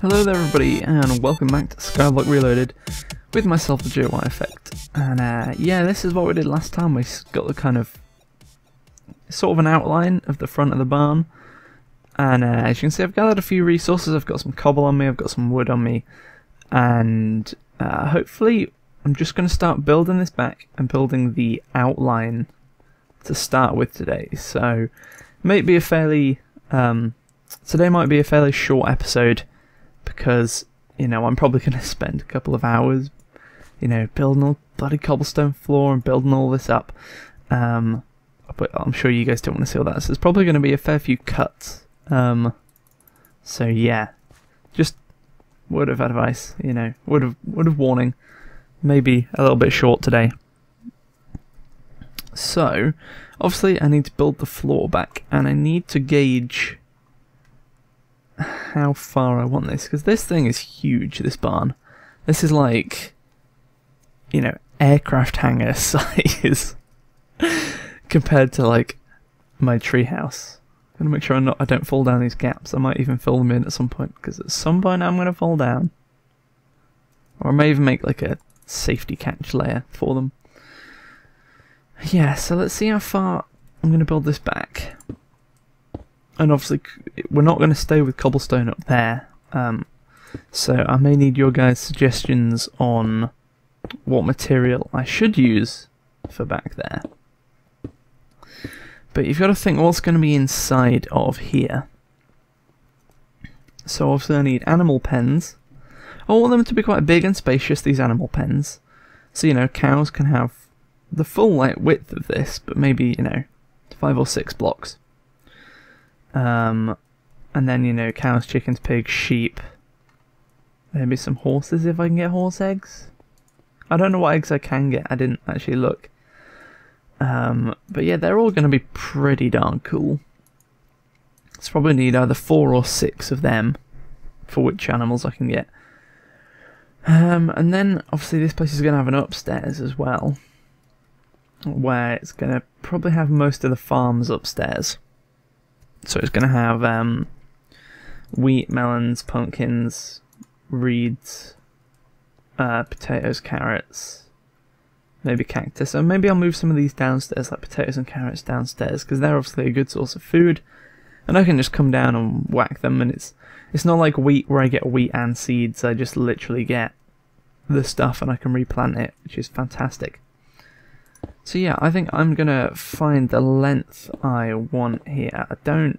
Hello there everybody, and welcome back to SkyBlock Reloaded with myself, theJYeffect. And yeah, this is what we did last time. We got the kind of sort of an outline of the front of the barn, and as you can see, I've gathered a few resources. I've got some cobble on me, I've got some wood on me, and hopefully I'm just going to start building this back and building the outline to start with today. So today might be a fairly short episode, because, you know, I'm probably going to spend a couple of hours, you know, building all bloody cobblestone floor and building all this up. But I'm sure you guys don't want to see all that, so there's probably going to be a fair few cuts. So yeah, just word of advice, you know, word of warning, maybe a little bit short today. So, obviously I need to build the floor back, and I need to gauge how far I want this, because this thing is huge, this barn. This is like, you know, aircraft hangar size compared to like my treehouse. I'm gonna make sure I don't fall down these gaps. I might even fill them in at some point, because at some point I'm gonna fall down. Or I may even make like a safety catch layer for them. Yeah, so let's see how far I'm gonna build this back. And obviously, we're not going to stay with cobblestone up there, so I may need your guys' suggestions on what material I should use for back there. But you've got to think what's going to be inside of here. So obviously I need animal pens. I want them to be quite big and spacious, these animal pens. So, you know, cows can have the full width of this, but maybe, you know, 5 or 6 blocks. And then, you know, cows, chickens, pigs, sheep, maybe some horses if I can get horse eggs. I don't know what eggs I can get, I didn't actually look. But yeah, they're all going to be pretty darn cool. So probably need either 4 or 6 of them for which animals I can get. And then obviously this place is going to have an upstairs as well, where it's going to probably have most of the farms upstairs. So it's going to have wheat, melons, pumpkins, reeds, potatoes, carrots, maybe cactus. And maybe I'll move some of these downstairs, like potatoes and carrots downstairs, because they're obviously a good source of food. And I can just come down and whack them, and it's not like wheat where I get wheat and seeds. I just literally get the stuff and I can replant it, which is fantastic. So yeah, I think I'm gonna find the length I want here. I don't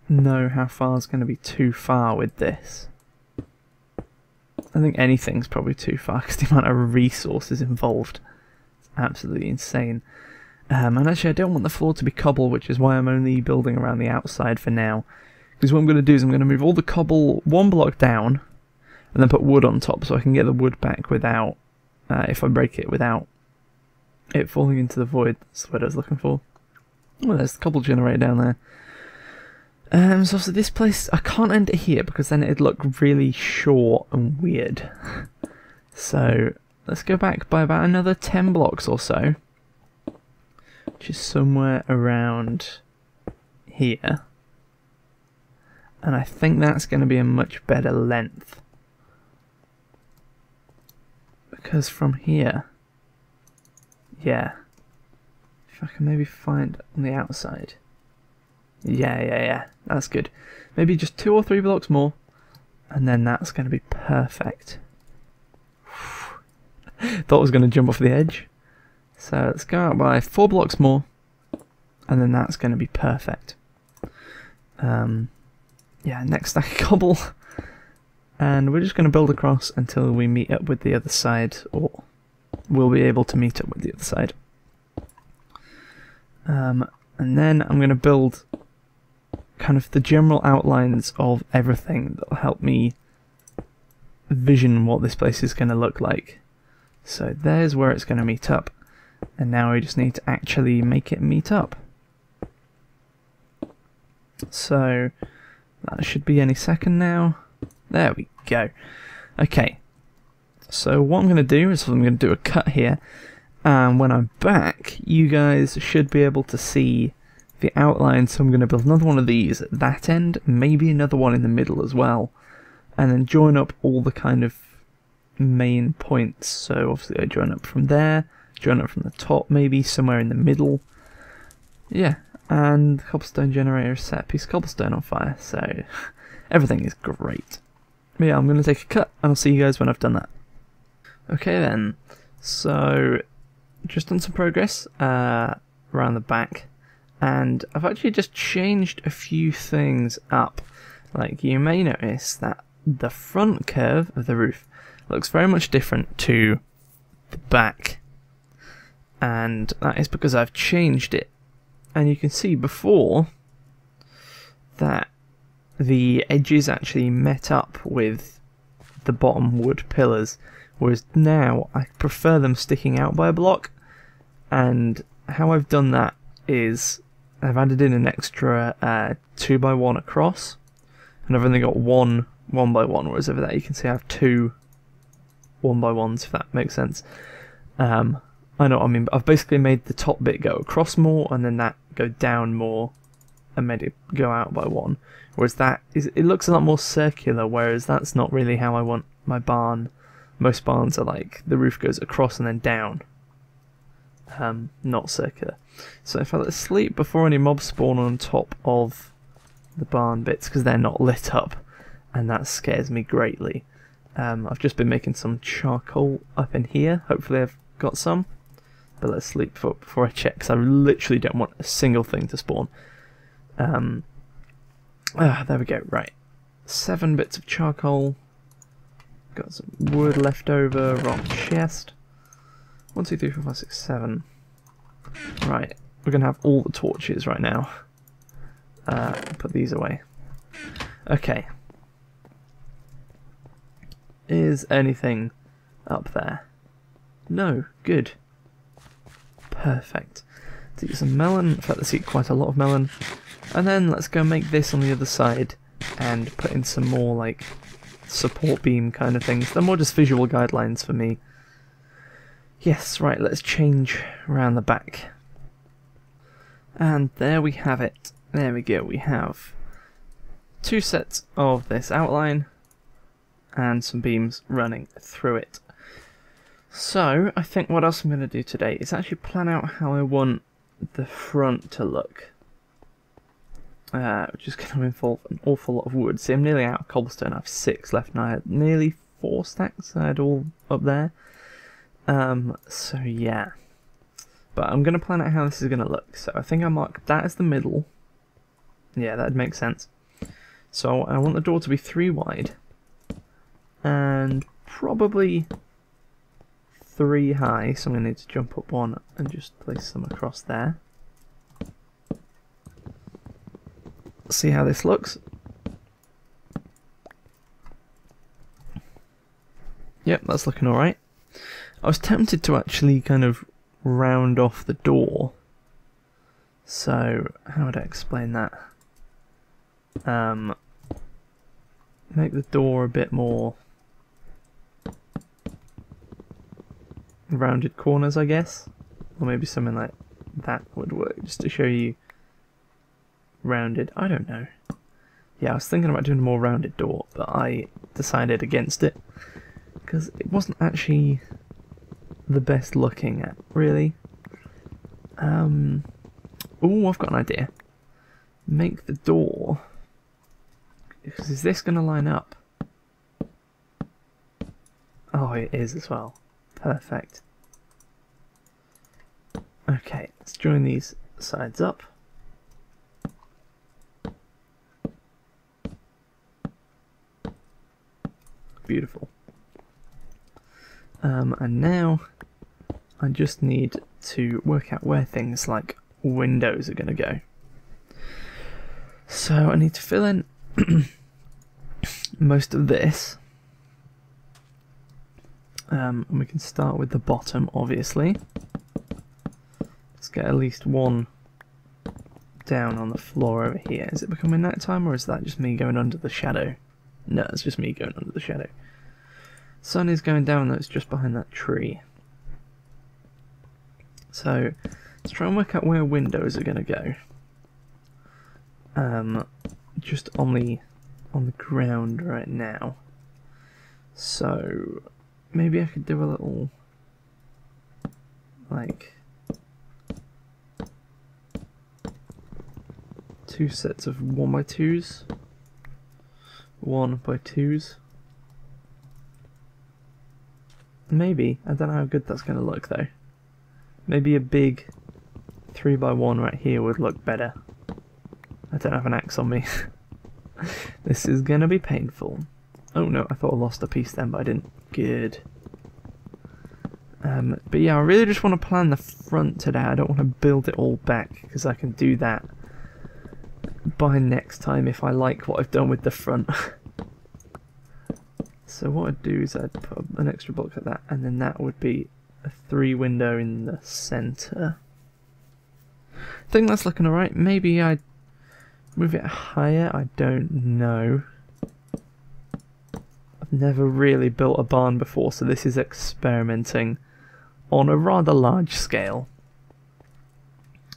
know how far is gonna be too far with this. I think anything's probably too far because the amount of resources involved. It's absolutely insane. And actually I don't want the floor to be cobble, which is why I'm only building around the outside for now. Because what I'm gonna do is I'm gonna move all the cobble 1 block down and then put wood on top, so I can get the wood back without, if I break it, without it falling into the void. That's what I was looking for. Oh, there's the cobble generator down there. So this place, I can't enter here because then it'd look really short and weird. So let's go back by about another 10 blocks or so, which is somewhere around here. And I think that's going to be a much better length, because from here, yeah, if I can maybe find on the outside. Yeah, that's good. Maybe just 2 or 3 blocks more, and then that's going to be perfect. Thought I was going to jump off the edge. So let's go out by 4 blocks more, and then that's going to be perfect. Yeah, next stack of cobble. And we're just going to build across until we meet up with the other side, or we'll be able to meet up with the other side. And then I'm going to build kind of the general outlines of everything that will help me vision what this place is going to look like. So there's where it's going to meet up, and now we just need to actually make it meet up. So that should be any second now. There we go. Okay, so what I'm going to do is I'm going to do a cut here, and when I'm back you guys should be able to see the outline. So I'm going to build another one of these at that end, maybe another one in the middle as well, and then join up all the kind of main points. So obviously I join up from there, join up from the top, maybe somewhere in the middle. Yeah, and the cobblestone generator is set a piece of cobblestone on fire, so everything is great. But yeah, I'm going to take a cut, and I'll see you guys when I've done that. Okay then, so just done some progress around the back, and I've actually just changed a few things up. Like, you may notice that the front curve of the roof looks very much different to the back, and that is because I've changed it. And you can see before that the edges actually met up with the bottom wood pillars, whereas now I prefer them sticking out by a block. And how I've done that is I've added in an extra 2x1 across, and I've only got one 1x1, whereas over there you can see I have two 1x1s, if that makes sense. I know what I mean, but I've basically made the top bit go across more, and then that go down more, and made it go out by one. Whereas it looks a lot more circular, whereas that's not really how I want my barn. Most barns are like, the roof goes across and then down, not circular. So if I let it sleep before any mobs spawn on top of the barn bits, because they're not lit up, and that scares me greatly. I've just been making some charcoal up in here, hopefully I've got some. But let's sleep before I check, because I literally don't want a single thing to spawn. There we go, right. 7 bits of charcoal. Got some wood left over, rock chest. 1, 2, 3, 4, 5, 6, 7. Right, we're going to have all the torches right now. Put these away. Okay. Is anything up there? No, good. Perfect. Let's eat some melon. In fact, let's eat quite a lot of melon. And then let's go make this on the other side and put in some more like support beam kind of things. They're more just visual guidelines for me. Yes, right, let's change around the back. And there we have it. There we go. We have 2 sets of this outline and some beams running through it. So, I think what else I'm going to do today is actually plan out how I want the front to look. Which is going to involve an awful lot of wood. See, I'm nearly out of cobblestone. I have 6 left, and I had nearly 4 stacks. I had all up there. So yeah. But I'm going to plan out how this is going to look. So I think I mark that as the middle. Yeah, that'd make sense. So I want the door to be 3 wide. And probably 3 high, so I'm going to need to jump up 1 and just place them across there. See how this looks. Yep, that's looking alright. I was tempted to actually kind of round off the door. So, how would I explain that? Make the door a bit more rounded corners, I guess, or maybe something like that would work, just to show you rounded. I don't know. Yeah, I was thinking about doing a more rounded door, but I decided against it because it wasn't actually the best looking at, really. Oh, I've got an idea. Make the door, because is this going to line up? Oh, it is as well. Perfect. Okay, let's join these sides up. Beautiful. And now I just need to work out where things like windows are going to go. So I need to fill in most of this. And we can start with the bottom, obviously. Let's get at least 1 down on the floor over here. Is it becoming night time, or is that just me going under the shadow? No, it's just me going under the shadow. Sun is going down, though, it's just behind that tree. So let's try and work out where windows are going to go. Just on the ground right now. So maybe I could do a little, like, 2 sets of 1x2s, 1x2s. Maybe, I don't know how good that's going to look though. Maybe a big 3x1 right here would look better. I don't have an axe on me. This is going to be painful. Oh no, I thought I lost a piece then, but I didn't. Good. But yeah, I really just want to plan the front today. I don't want to build it all back, because I can do that by next time if I like what I've done with the front. So what I'd do is I'd put an extra block like that, and then that would be a 3 window in the centre. I think that's looking alright. Maybe I'd move it higher, I don't know. I've never really built a barn before, so this is experimenting on a rather large scale.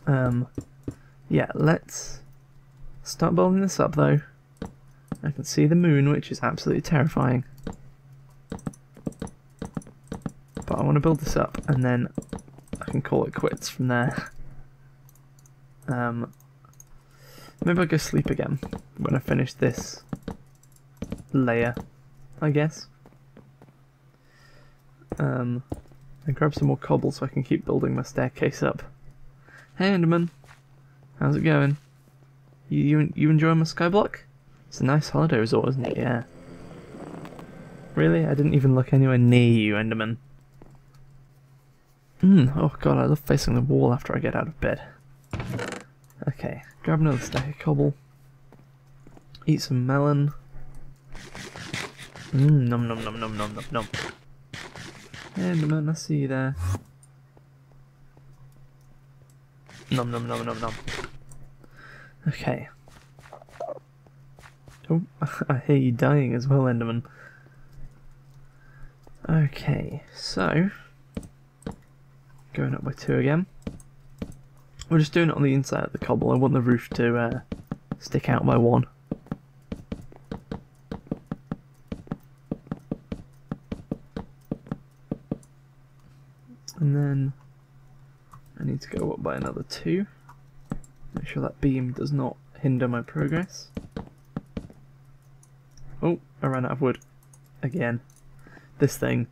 Yeah, let's start building this up though. I can see the moon, which is absolutely terrifying. But I want to build this up, and then I can call it quits from there. Maybe I'll go sleep again when I finish this layer, I guess. And grab some more cobble so I can keep building my staircase up. Hey Enderman, how's it going? You enjoying my SkyBlock? It's a nice holiday resort, isn't it? Yeah. Really? I didn't even look anywhere near you, Enderman. Oh god, I love facing the wall after I get out of bed. Okay, grab another stack of cobble. Eat some melon. Nom nom nom nom nom nom nom. Enderman, I see you there. Nom nom nom nom nom. Okay. Oh, I hear you dying as well, Enderman. Okay, so going up by 2 again. We're just doing it on the inside of the cobble. I want the roof to stick out by 1. And then I need to go up by another 2. Make sure that beam does not hinder my progress. Oh, I ran out of wood. Again. This thing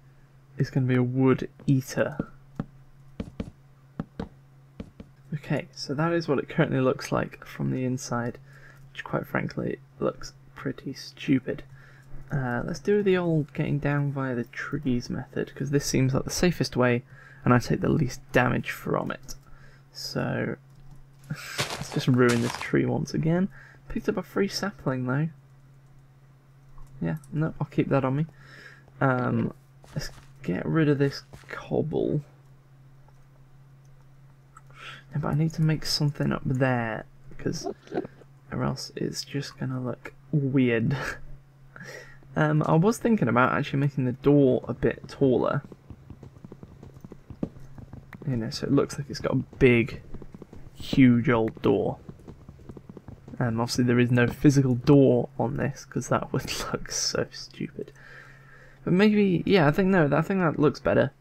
is going to be a wood eater. Okay, so that is what it currently looks like from the inside, which quite frankly looks pretty stupid. Let's do the old getting down via the trees method, because this seems like the safest way and I take the least damage from it. So let's just ruin this tree once again. Picked up a free sapling though. Yeah, no, I'll keep that on me. Let's get rid of this cobble. Yeah, but I need to make something up there, because or else it's just gonna look weird. I was thinking about actually making the door a bit taller. You know, so it looks like it's got a big, huge old door. Obviously there is no physical door on this, because that would look so stupid. But maybe, yeah, I think that looks better.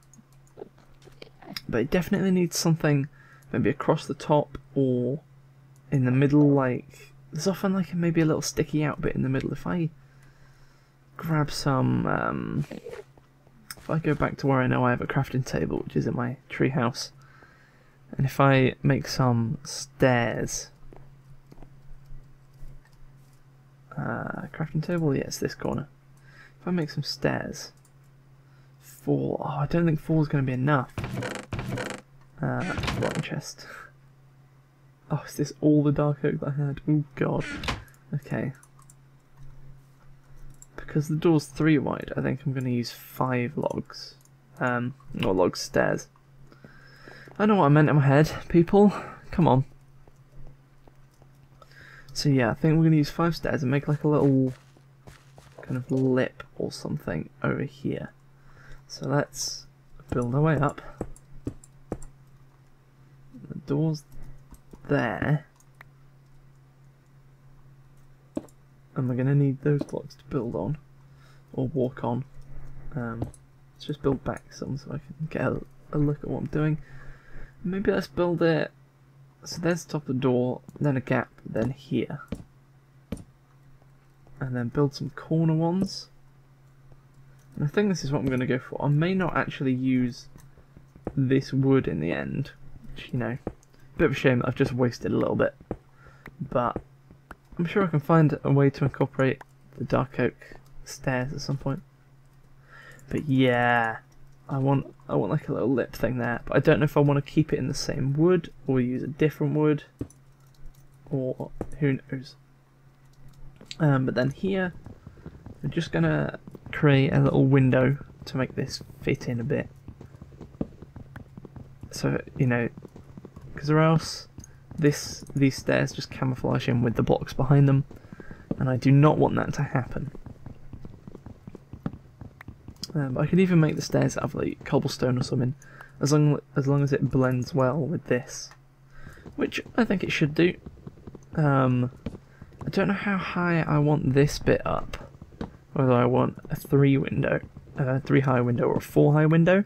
But it definitely needs something maybe across the top or in the middle, like, there's often like maybe a little sticky out bit in the middle. If I grab some, if I go back to where I know I have a crafting table, which is in my treehouse, and if I make some stairs, crafting table, yes, this corner. If I make some stairs, 4, oh, I don't think 4 is going to be enough. Wrong chest. Oh, is this all the dark oak that I had? Oh god. Okay. Because the door's 3 wide, I think I'm going to use 5 logs. Not logs, stairs. I know what I meant in my head, people. Come on. So yeah, I think we're going to use 5 stairs and make like a little kind of lip or something over here. So let's build our way up. The door's there. And we're going to need those blocks to build on. Or walk on. Let's just build back some so I can get a look at what I'm doing. Maybe let's build it, so there's the top of the door, then a gap, then here. And then build some corner ones. And I think this is what I'm going to go for. I may not actually use this wood in the end, which, you know, bit of a shame that I've just wasted a little bit. But I'm sure I can find a way to incorporate the dark oak stairs at some point. But yeah, I want like a little lip thing there. But I don't know if I want to keep it in the same wood or use a different wood, or who knows. But then here, we're just gonna create a little window to make this fit in a bit. So, you know, because or else these stairs just camouflage in with the blocks behind them, and I do not want that to happen. But I could even make the stairs out of like cobblestone or something, as long as it blends well with this, which I think it should do. I don't know how high I want this bit up, whether I want a 3 high window or a 4 high window.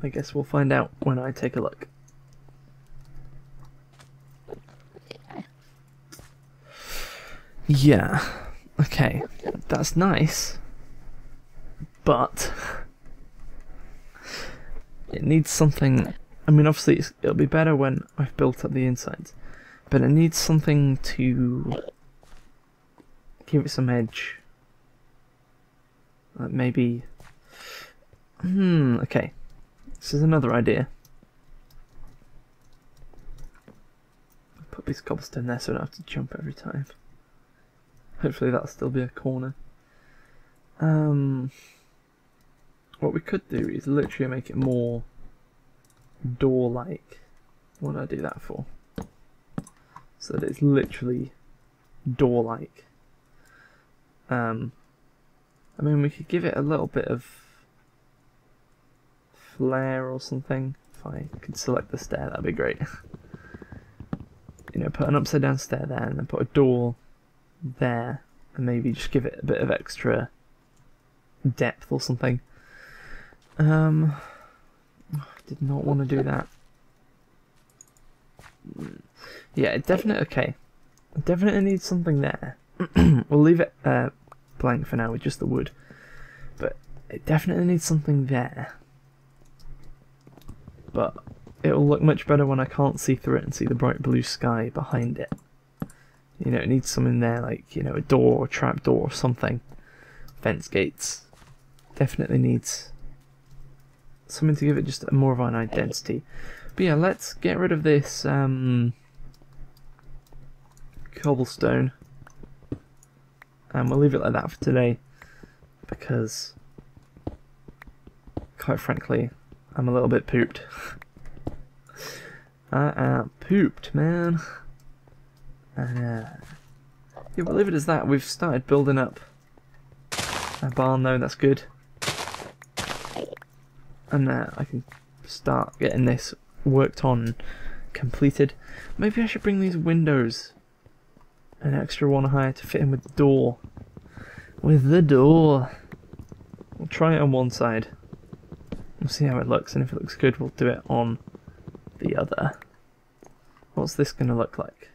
I guess we'll find out when I take a look. Yeah, okay, that's nice, but it needs something. I mean, obviously it'll be better when I've built up the insides, but it needs something to give it some edge. Maybe, okay, this is another idea. I'll put this cobblestone there so I don't have to jump every time. Hopefully that'll still be a corner. What we could do is literally make it more door-like. What do I do that for? So that it's literally door-like. I mean, we could give it a little bit of flair or something. If I could select the stair, that'd be great. You know, put an upside down stair there and then put a door there, and maybe just give it a bit of extra depth or something. I did not want to do that. Yeah, it definitely, okay. It definitely needs something there. We'll leave it blank for now with just the wood, but it definitely needs something there. But it'll look much better when I can't see through it and see the bright blue sky behind it. You know, it needs something there, like, you know, a door or trap door or something. Fence gates. Definitely needs something to give it just more of an identity. But yeah, let's get rid of this cobblestone. And we'll leave it like that for today, because, quite frankly, I'm a little bit pooped. I am pooped, man. And yeah, we'll leave it as that. We've started building up a barn though, that's good. And I can start getting this worked on and completed. Maybe I should bring these windows an extra one higher to fit in with the door. With the door. We'll try it on one side. We'll see how it looks, and if it looks good, we'll do it on the other. What's this going to look like?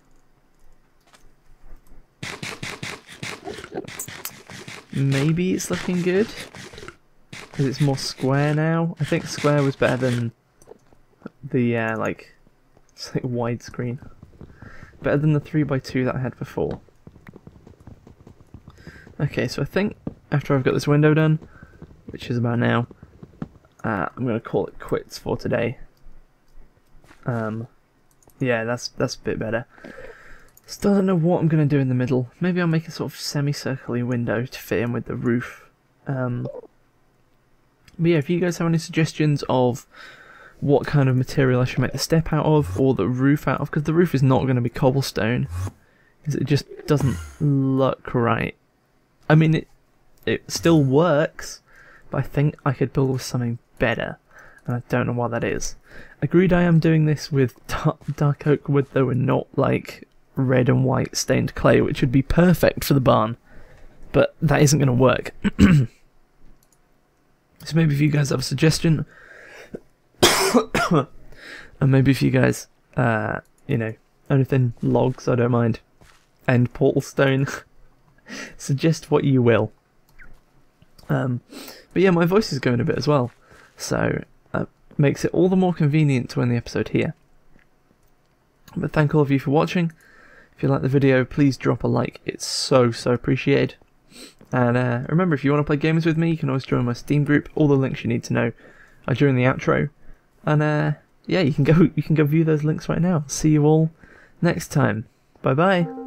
Maybe it's looking good, because it's more square now. I think square was better than the like, it's like widescreen. Better than the 3x2 that I had before. Okay, so I think after I've got this window done, which is about now, I'm going to call it quits for today. Yeah, that's a bit better. Still don't know what I'm going to do in the middle. Maybe I'll make a sort of semicircular window to fit in with the roof. But yeah, if you guys have any suggestions of what kind of material I should make the step out of, or the roof out of, because the roof is not going to be cobblestone, because it just doesn't look right. I mean, it still works, but I think I could build with something better, and I don't know what that is. Agreed, I am doing this with dark oak wood though, and not like red and white stained clay, which would be perfect for the barn. but that isn't going to work. So maybe if you guys have a suggestion, and maybe if you guys, you know, anything logs, I don't mind, and portal stone, suggest what you will. But yeah, my voice is going a bit as well, so makes it all the more convenient to end the episode here. But thank all of you for watching. If you like the video, please drop a like. It's so appreciated. And remember, if you want to play games with me, you can always join my Steam group. All the links you need to know are during the outro. And yeah, you can go view those links right now. See you all next time. Bye bye.